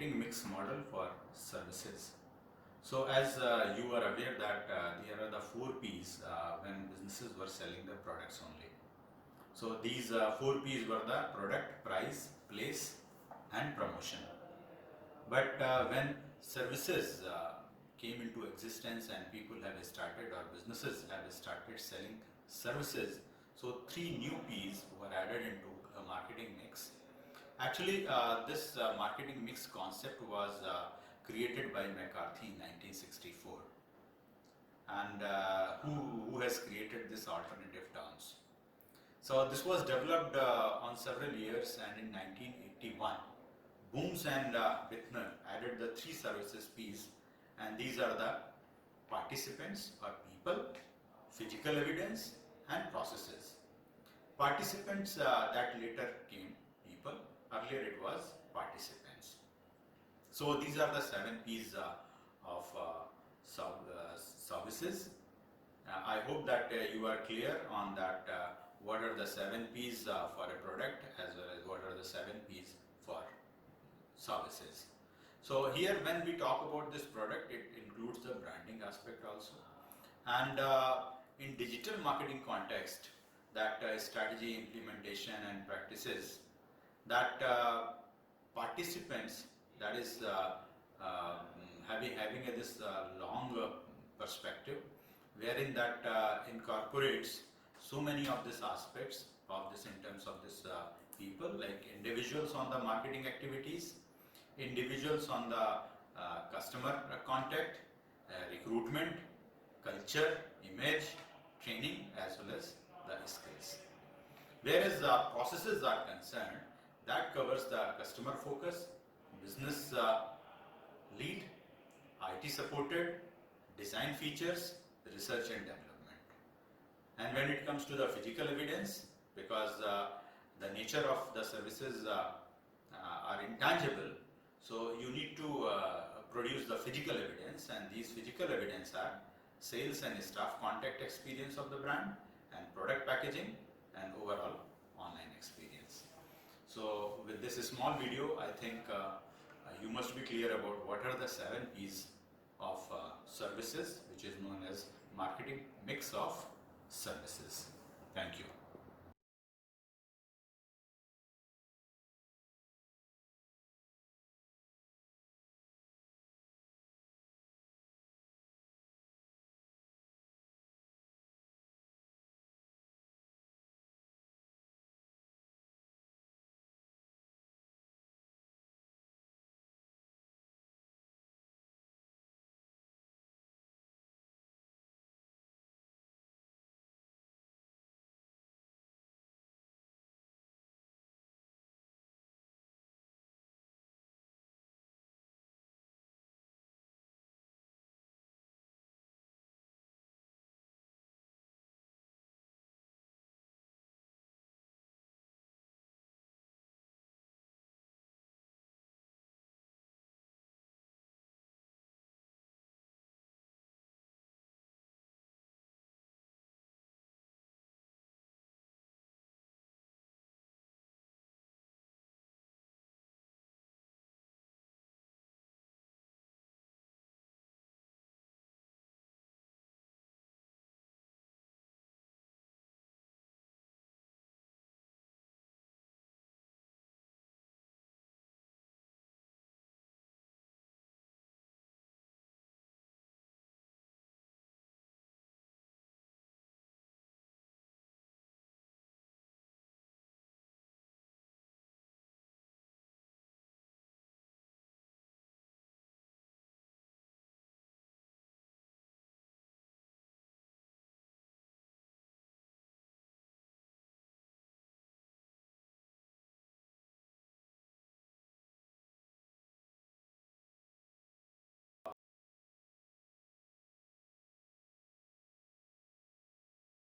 marketing mix model for services. So as you are aware that there are the 4 P's when businesses were selling their products only. So these 4 P's were the product, price, place and promotion. But when services came into existence and people have started or businesses have started selling services, so 3 new P's were added into a marketing mix. Actually, this marketing mix concept was created by McCarthy in 1964, and who has created this alternative terms. So this was developed on several years, and in 1981, Booms and Bittner added the 3 services P's, and these are the participants or people, physical evidence and processes. Participants that later came people, earlier it was participants. So these are the 7 P's of services. I hope that you are clear on that what are the 7 P's for a product as well as what are the 7 P's for services. So here when we talk about this product, it includes the branding aspect also. And in digital marketing context, that strategy, implementation and practices, that participants, that is having this long perspective, wherein that incorporates so many of these aspects of this in terms of this people, like individuals on the marketing activities, individuals on the customer contact, recruitment, culture, image, training, as well as the skills. Whereas processes are concerned, that covers the customer focus, business lead, IT supported, design features, research and development. And when it comes to the physical evidence, because the nature of the services are intangible, so you need to produce the physical evidence, and these physical evidence are sales and staff contact experience of the brand, and product packaging, and overall online experience. So with this small video, I think you must be clear about what are the 7 P's of services, which is known as marketing mix of services. Thank you.